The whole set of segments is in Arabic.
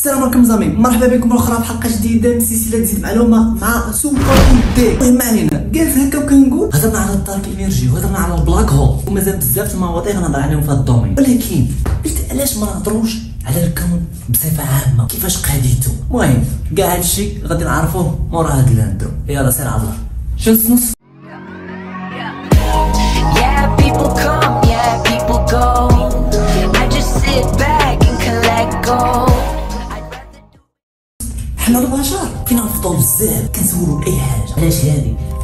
السلام عليكم زامي، مرحبا بكم اخرى في حلقه جديده من سلسله تزيد معلومه مع سوبر دي. المهم ما علينا، قالت هكا وكنقول هضرنا على الدارك انرجي وهضرنا على البلاك هول ومازال بزاف المواضيع غنهضر عليهم في هذا الدومين، ولكن قلت علاش ما نهضروش على الكون بصفه عامه كيفاش قاديتو. المهم كاع هادشي غادي نعرفوه مورا هاد الاندرو. يلا سير عبر شنو نص. حنا البشر فينا نفضلوا بزاف كنسولوا اي حاجه،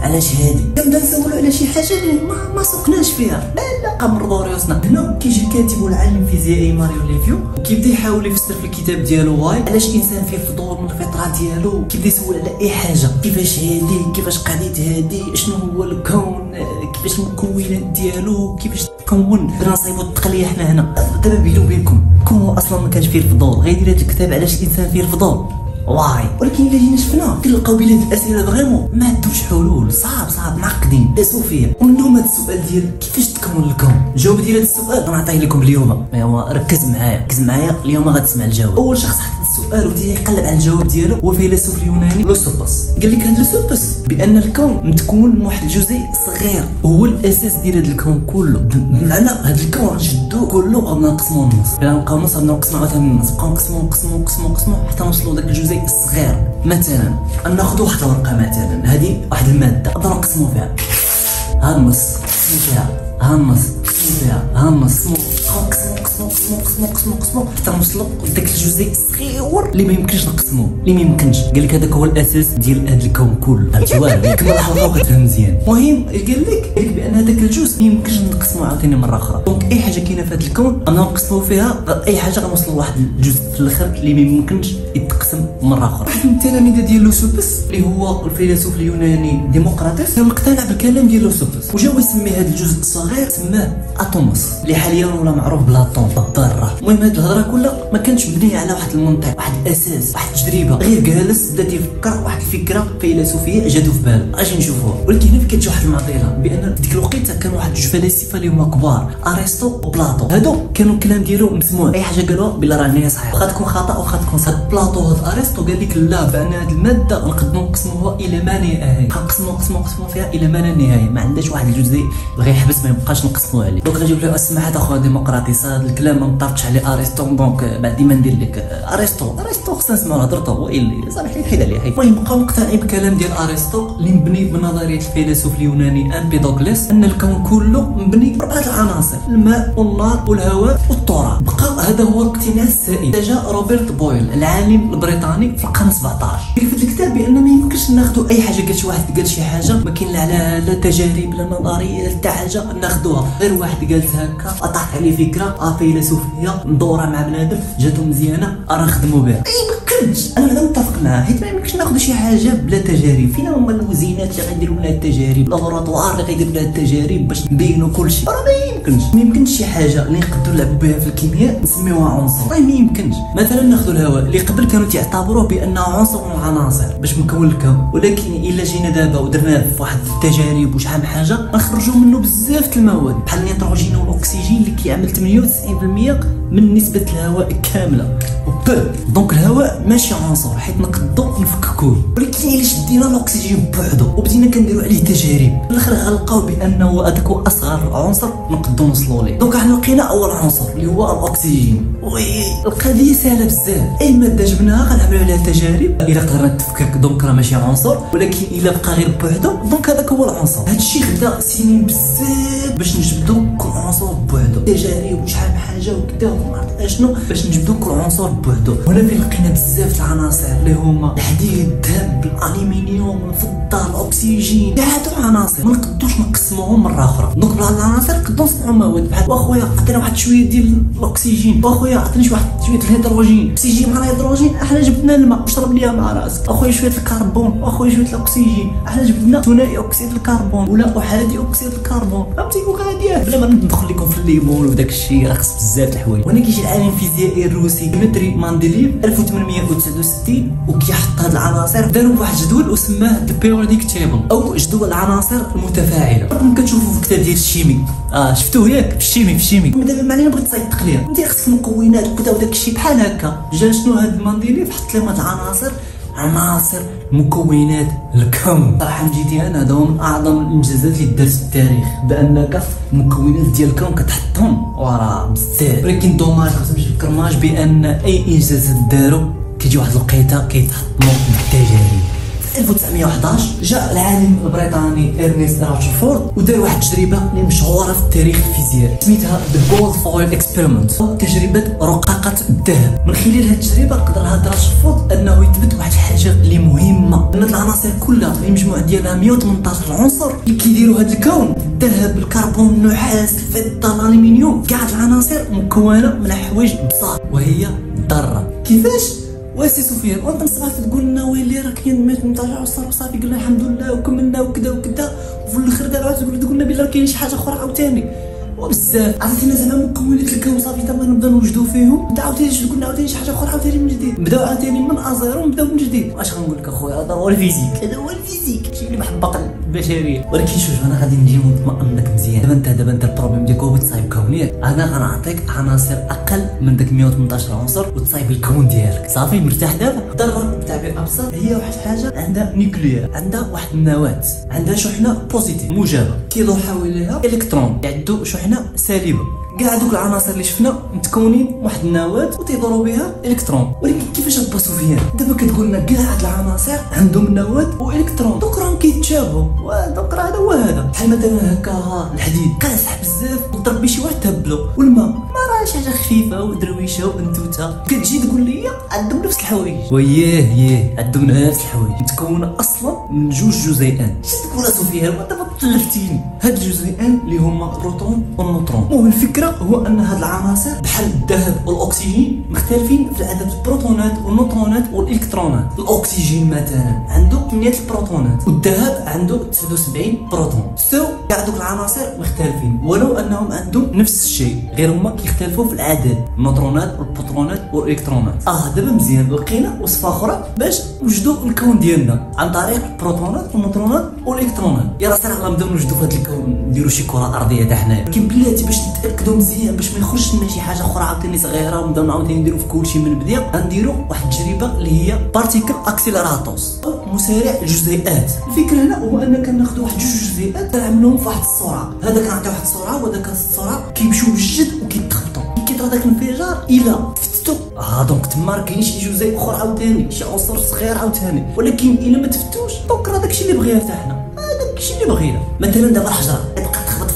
علاش هادي كنبدا نسولوا على شي حاجه اللي ما سوقناش فيها، لا كنمرضوا راسنا. هنا كيجي الكاتب والعالم الفيزيائي ماريو ليفيو كيبدا يحاول يفسر في الكتاب ديالو واي علاش الانسان فيه فضول من الفطره ديالو، كيبدا يسول على اي حاجه، كيفاش هادي، كيفاش قاديت هادي، شنو هو الكون، كيفاش المكونات ديالو، كيفاش تكون. بدا نصايبوا التقليه حنا هنا. دابا بيني وبينكم كون اصلا ما كانش فيه الفضول غيدير هذا الكتاب علاش الانسان فيه الفضول واي. ولكن الا جينا شفنا كنلقاو بلاد الاسئله فريمون ما عندوش حلول، صعب معقدين داسوا فيا. ومنهم هذا السؤال ديال كيفاش تكون الكون. الجواب ديال هذا السؤال غنعطيه لكم اليوم. ايوا ركز معايا اليوم غتسمع الجواب. اول شخص حط السؤال وبدا يقلب على الجواب ديالو هو فيلسوف اليوناني لوسوبوس. قال لك هذا لوسوبوس بان الكون متكون من واحد الجزيء صغير وهو الاساس ديال هذا الكون كله. بمعنى هذا الكون غنشدو كله وغادي نقسموه نص، بلا نبقاو نص غادي نقسموه عاوتاني نص، نبقاو نقسموه حتى نوصلوا لذاك الجزيء الصغير. مثلا ناخذوا واحد الورقه، مثلا هذه واحد الماده نقدروا نقسموا فيها ها النص، نقسموا فيها ها النص، نقسموا فيها ها النص، نقسموا حتى نوصلوا لذاك الجزيء الصغير اللي ما يمكنش نقسموه، اللي ما يمكنش. قال لك هذاك هو الاساس ديال هذا الكون كله. فهمتي والو؟ كمل الحلقه وغتفهم مزيان. المهم قال لك بان هذاك الجزء ما يمكنش نقسموه عاوتاني مره اخرى. دونك اي حاجه كاينه في هذا الكون انا نقسموا فيها، اي حاجه غنوصلوا لواحد الجزء في الاخر اللي ما يمكنش يتقسم مره اخرى. واحد من التلاميذ ديال لوسوبوس اللي هو الفيلسوف اليوناني ديمقراطس كان مقتنع بالكلام ديال لوسوبوس وجاو يسمي هذا الجزء الصغير سماه اتوموس، اللي حاليا ولا معروف بلاطون الذره. المهم هذه الهضره كلها ما كانتش مبنيه على واحد المنطق، واحد الاساس، واحد التجربه، غير جالس بدا يفكر واحد الفكره فيلسوفيه جاتو في باله. اجي نشوفوها. ولكن هنا كتجي واحد المعضله، بان ديك الوقيته كان واحد جوج فلاسفه اللي هما كبار، ارسطو وبلاطو. هادو كانوا الكلام ديالهم مسموع، اي حاجه قالوها بلا راه هي صحيحه، واخا تكون خطا واخا تكون صح. بلاطو هاد ارسطو قال لك لا، بان هاد الماده نقدروا نقسموها الى ما نهايه، نقسموا فيها الى ما لا نهايه، ما عندهاش واحد الجزء اللي غيحبس ما يبقاش نقسموا عليه. دونك غنجيب له السماحه اخويا ديمقراطيس، هذا الكلام ما مطابقش عليه ارسطو، دونك بعد ديما ندير لك ارسطو خصنا نسمعوا هضرته هو اللي صافي حيد عليه. المهم بقاو مقتنعين بالكلام ديال ارسطو اللي مبني بنظريه الفيلسوف اليوناني امبيدوكليس ان الكون كله مبني باربعه العناصر، الماء والنار والهواء والتراب. بقى هذا هو الاقتناع السائد. جا روبرت بويل العالم البريطاني في القرن 17 قال في الكتاب بان ما يمكنش ناخذوا اي حاجه، قال شي واحد قال شي حاجه ما كاين لا تجارب لا نظريه لا حتى حاجه ناخذوها، غير واحد قالت هكا طاحت عليه فكره فيلسوفيه ندورها مع بنادم جاتو مزيانه راه نخدموا بها. اي يمكنش، انا هذا متفق معاه، حيت ما يمكنش ناخذ شي حاجه بلا تجارب. فين هما الموزينات اللي غيديروا لنا التجارب، لابوراتوار اللي غيديروا لنا التجارب باش نبينوا كلشي؟ راه ما يمكنش شي حاجه اللي نقدروا نلعبوا بها في الكيمياء نسميوها عنصر، راه ما يمكنش. مثلا ناخذوا الهواء اللي قبل كانوا تيعتبروه بانه عنصر من العناصر باش مكون الكون، ولكن الا جينا دابا ودرناه في واحد التجارب وشحال من حاجه غنخرجوا منه بزاف المواد بحال النيتروجين والاكسجين اللي كيعمل 98% من نسبه الهواء كامله. دونك الهواء ماشي عنصر حيت نقدروا نفككوه، ولكن الا شدينا الاكسجين بوحدو وبدينا كنديروا عليه تجارب في الاخر غنلقاو بانه هذاك هو اصغر عنصر نقدروا نوصلوا ليه. دونك حنا لقينا اول عنصر اللي هو الاكسجين. وي القضيه سهله بزاف، اي ماده جبناها غنعملوا عليها تجارب، الا قدرنا تفكك دونك راه ماشي عنصر، ولكن الا بقى غير بوحدو دونك هذاك هو العنصر. هادشي خدا سنين بزاف باش نجبدوا كل عنصر بوحدو، تجارب وشحال من حاجه وكذا وما عرفت اشنو باش نجبدوا كل عنصر بوحدو. هنا فين لقينا بزاف العناصر اللي هما الحديد، الذهب، الالومنيوم، الفضه، الاكسجين، كاع هادو عناصر ما نقدوش نقسموهم مره اخرى. دونك بلا العناصر نقدروا نصنعوا مواد بحال واخويا عطينا واحد شويه ديال الاكسجين، واخويا عطيني واحد شويه الهيدروجين، اكسجين مع الهيدروجين احنا جبدنا الماء اشرب ليها مع راسك، اخويا شويه الكربون واخويا شويه الاكسجين احنا جبدنا ثنائي اكسيد الكربون ولا احادي اكسيد الكربون. فهمتي؟ وغاديه بلا ما ندخل لكم في الليمون وداك الشيء، راه خص بزاف د الحوايج. وهنا كيجي العالم الفيزيائي الروسي ديمتري مندليف 1869 وكيحط هاد العناصر داروا واحد الجدول وسماه البيريوديك تيبل او جدول العناصر المتفاعله. راكم كتشوفوا في الكتاب ديال الشيمي شفتوه ياك في الشيمي دابا ما علينا بغيت تصايب التقليه انت خصك مكونات وكذا وداك الشيء بحال هكا. جا شنو هاد المندليف حط لهم هاد عناصر مكونات الكون. صراحه جيتي انا هذا هو من اعظم الانجازات اللي دارت في التاريخ بانك المكونات ديال الكون كتحطهم ورا بزاف. ولكن دوماج خاصنا نمشي الكرماج بان اي انجاز داروا كيجي واحد الوقيته كيتحطموا بالتجارب. في 1911 جاء العالم البريطاني إرنست راشفورد ودار واحد التجربه اللي مشهوره في التاريخ الفيزيائي سميتها ذا جولد فويل اكسبيرمنت او تجربه رقاقه الذهب. من خلال هذه التجربه قدر هذا راشفورد انه يثبت واحد الحاجه اللي مهمه، ان العناصر كلها المجموع ديالها 118 عنصر اللي كيديروا هذا الكون، الذهب، الكربون، النحاس، الفضه، الالومنيوم، كاع العناصر مكونه من حوايج بساط وهي الذره. كيفاش؟ واسي سفيان وانت من الصباح تقول لنا ويلي راه كاين 118 عنصر وصافي قلنا الحمد لله وكملنا وكذا وكذا، وفي الاخر دابا تقول لنا بلا كاين شي حاجه اخرى عاوتاني وبزاف عطيتينا زعما مكونات الكون صافي تا نبداو نوجدوا فيهم. انت عاوتاني تقول لنا عاوتاني شي حاجه اخرى عاوتاني من جديد، نبداو عاوتاني من ازيرو نبداو من جديد. واش غنقول لك اخويا هذا هو الفيزيك، هذا هو الفيزيك شي اللي محبق البشريه. ولكن شوف انا غادي نجي نطمئنك مزيان. دابا انت البروبليم ديالك هو تصايب كونيات، انا غنعطيك عناصر اقل من داك 118 عنصر وتصايب الكون ديالك صافي مرتاح. دابا الذره بتعبير ابسط هي واحد الحاجه عندها نيوكليير، عندها واحد النواه، عندها شحنه بوزيتيف موجبه كيدور حواليها الكترون يعدو شحنه سالبه. كاع دوك العناصر اللي شفنا متكونين واحد النواه وتيدوروا بها الكترون. ولكن كيفاش با سفيان دابا كتقول لنا كاع هاد العناصر عندهم نواه والكترون دوك راهم كيتشابهوا ودوك راه هذا هو هذا. بحال مثلا هكا الحديد قاصح بزاف وضرب بشي واحد تهبلو، والماء ما راهش حاجه خفيفه ودرويشه وانتوته. كتجي تقول لي عندهم نفس الحوايج وياه عندهم نفس الحوايج متكونه اصلا من جوج جزيئات. اش تقول سفيان دابا طلفتيني؟ هاد الجزيئان اللي هما البروتون والنيوترون. والفكره هو ان هاد العناصر بحال الذهب والاكسجين مختلفين في عدد البروتونات والنيوترونات والالكترونات. الاكسجين مثلا عنده 8 البروتونات والذهب عنده 79 بروتون. كاع دوك العناصر مختلفين ولو انهم عندهم نفس الشيء غير هما كيختلفوا في العدد، النيوترونات والبروتونات والالكترونات. دابا مزيان لقينا وصفه اخرى باش نوجدوا الكون ديالنا عن طريق البروتونات والنيوترونات والالكترونات. يا راسنا غنبداو نوجدوا في هذا الكون نديروا شي كره ارضيه حتى حنايا، ولكن بلاتي باش نتاكدوا مزيان باش ما يخرجش لنا شي حاجه اخرى عاوتاني صغيره ونبداو عاوتاني نديروا في كلشي من البدايه. غنديروا واحد التجربه اللي هي بارتيكل اكسيلراتوس او مسارع الجزيئات. الفكره هنا هو ان كناخذوا واحد جوج جزيئات كنعملوهم في واحد السرعه، هذا كنعطيو واحد السرعه وهذاك السرعه كيمشيو بجد وكيتخبطوا كيطرا داك الانفجار الى تفتتو. دونك تما كاين شي جزيء اخر عاوتاني شي عنصر صغير عاوتاني، ولكن الا ما تفتوش دونك راه داكشي اللي بغينا حتى حنا، داكشي اللي بغينا. مثلا دابا الحجره تبقى تخبط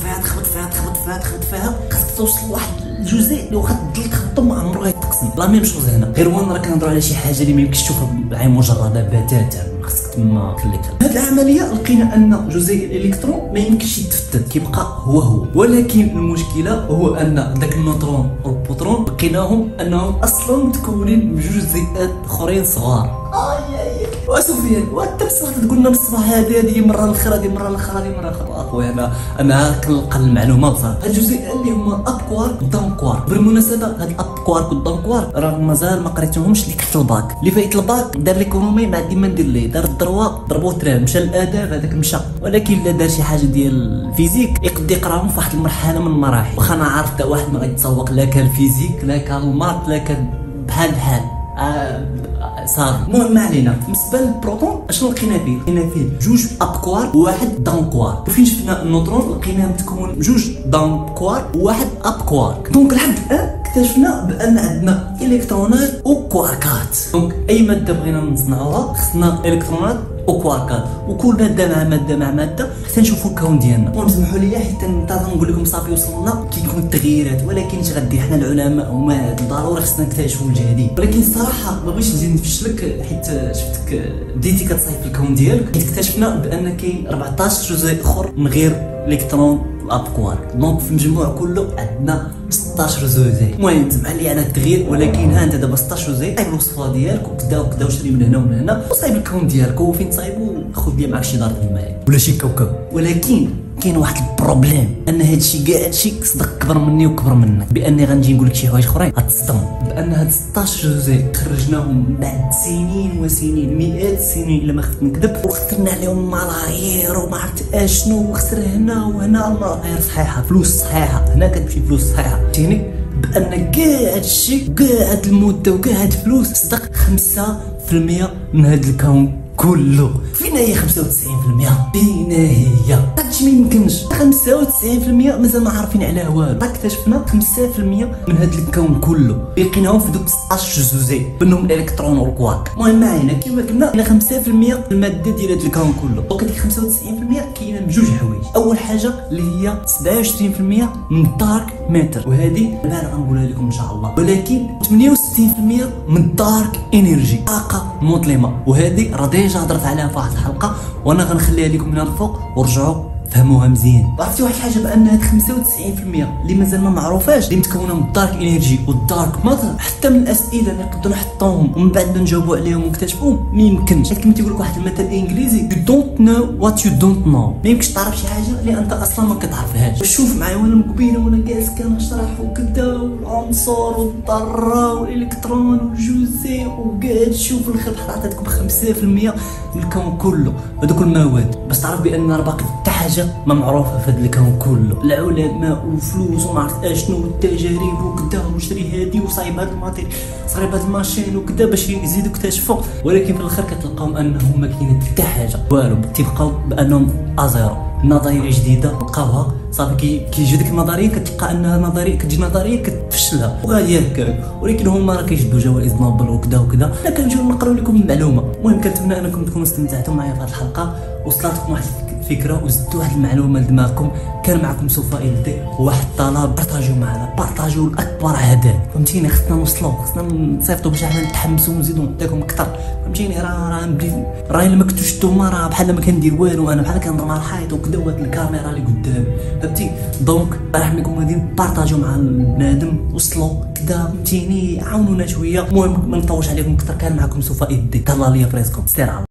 فيها خاصك توصل لواحد الجزيء اللي واخا تضل تخبطو ما عمرو غيتقسم. لا ميم شوز هنا غير هو راه كنهضروا على شي حاجه اللي ما يمكنش تشوفها بعين مجرده بتاتا، خاصك تما خليك. هاد العمليه لقينا ان جزيء الالكترون ما يمكنش يتفتت كيبقى هو، ولكن المشكله هو ان داك النيوترون والبروتون لقيناهم انهم اصلا متكونين من جوج جزيئات اخرين صغار. وسفيان وانت بصح تقول لنا بالصباح هذه مره الاخرى هذه مره الاخرى اخويا انا كنلقى المعلومه بصح. هاد الجزيئات اللي هما اب كوارك ودام كوارك. بالمناسبه هاد الاب كوارك والدام كوارك راه مازال ما قريتوهمش اللي تحت الباك. اللي فايت الباك دار ليكونومي ما عندي ما ندير ليه، دار الدروا ضربوه تراب، مشى للاداب هذاك مشى. ولكن الا دار شي حاجه ديال الفيزيك يقد يقراهم في واحد المرحله من المراحل. واخا انا عارف حتى واحد ما غيتسوق لا كان الفيزيك لا كان المات لا كان بحال صافي. المهم ما علينا. بالنسبه للبروتون اشنو لقينا فيه؟ لقينا فيه جوج اب كوارك وواحد دام كوارك. وفين شفنا النيوترون لقيناه متكون جوج دام كوارك وواحد اب كوارك. دونك لحد الان اكتشفنا بان عندنا الكترونات وكواركات. دونك اي ماده بغينا نصنعوها خصنا الكترونات وكواركات، وكل ماده مع ماده مع ماده حتى نشوفوا الكون ديالنا. وسمحوا لي حتى نقول لكم صافي وصلنا كيكون التغييرات، ولكن اش غادي حنا العلماء هما ضروري خصنا نكتشفوا الجديد. ولكن الصراحه ما بغيتش نزيد نفشلك حيت شفتك بديتي كتصايب في الكون ديالك، حيت اكتشفنا بان كاين 14 جزيء اخر من غير الكترون اب كوارك. دونك في المجموع كله عندنا 16 جزيء. المهم سمح لي على التغيير، ولكن ها انت دابا 16 جزيء صايب الوصفه ديالك وكدا وشري من هنا ومن هنا وصايب الكون ديالك، وفين تصايبو خذ لي معاك شي دار الماء ولا شي كوكب. ولكن كاين واحد البروبليم ان هادشي كاع هادشي صدق كبر مني وكبر منك، باني غنجي نقول لك شي حوايج اخرين غتصدم، بان هاد 16 جزء خرجناهم بعد سنين وسنين، مئات السنين الا ما خفت نكذب، وخسرنا عليهم ملايير وما عرفت اشنو، وخسر هنا وهنا ملايير صحيحه، فلوس صحيحه، هنا كتمشي فلوس صحيحه، فهمتيني؟ بان كاع هادشي كاع هاد المده وكاع هاد الفلوس صدق 5% من هاد الكون كله. فين هي 95%؟ فين هي؟ هادشي ما يمكنش. 95% مازال ما عارفين عليها والو، اكتشفنا 5% من هاد الكون كله، لقيناهم في دوك 16 جزيء منهم الالكترون والكوارك. المهم معايا كيما قلنا كاين 5% من الماده ديال هاد الكون كله، دونك هاديك 95% كاينه من جوج حوايج. اول حاجه اللي هي 27% من الدارك ماتر، وهذه انا غنقولها لكم ان شاء الله، ولكن 68% من الدارك انرجي، طاقه مظلمه، وهذه راه ديجا هضرت عليها في واحد الحلقه وانا غنخليها لكم من الفوق ورجعوا فهموها مزيان. عرفتي واحد الحاجه، بان هاد 95% اللي مازال ما معروفاش اللي متكونه من الدارك انرجي والدارك ماتر، حتى من الاسئله اللي نقدروا نحطوهم ومن بعد نجاوبوا عليهم ونكتشفوهم ما يمكنش. كما تيقول لك واحد المثل انجليزي you don't know what you don't know، ما يمكنش تعرف شي حاجه اللي انت اصلا ما كتعرفهاش. شوف معايا وانا مقبيله وانا جالس كنشرح وكذا، والعنصر والذره والالكترون والجزيء وكاع تشوف في الاخر بحال عطيتكم 5% من الكون كله، هذوك المواد، باش تعرف بان راه باقي حتى حاجه ما معروفه في هذا الكون كله. العلماء وفلوس وما عرفت اشنو والتجارب وكذا، وشري هادي وصايب هاد الماتيريال، صايب هاد الماشين وكذا باش يزيدوا يكتشفوا، ولكن في الاخر كتلقاهم انهم ما كاين حتى حاجه والو، تيبقاو بانهم ازيرو. نظريه جديده لقاوها صافي، كيجي ديك النظريه كتلقى انها نظريه، كتجي نظريه كتفشلها وغادي هكاك، ولكن هما راه كيجبدوا جوائز نوبل وكذا وكذا. حنا كنجيو نقراو لكم المعلومه. المهم كنتمنى انكم تكونوا استمتعتوا معايا في هذه الحلقه، وصلت لكم واحد فكره وزدتوا واحد المعلومه لدماغكم. كان معكم سفائي الدي، وواحد الطلب بارطاجيو معنا، بارطاجيو الاكبر عدد، فهمتيني؟ خصنا نوصلوا، خصنا نصيفطوا باش حنا نتحمسوا ونزيدوا نعطيكم اكثر، فهمتيني؟ راه الا ما كنتوش نتوما راه بحال ما كندير والو، انا بحال كنهضر مع الحيط وكذا، وهاد الكاميرا اللي قدامي، فهمتي؟ دونك راح لكم غاديين بارطاجيو مع البنادم، وصلوا كذا، فهمتيني؟ عاونونا شويه. المهم ما نطولش عليكم اكثر، كان معكم سفائي الدي، تهلا ليا فريسكم، سير.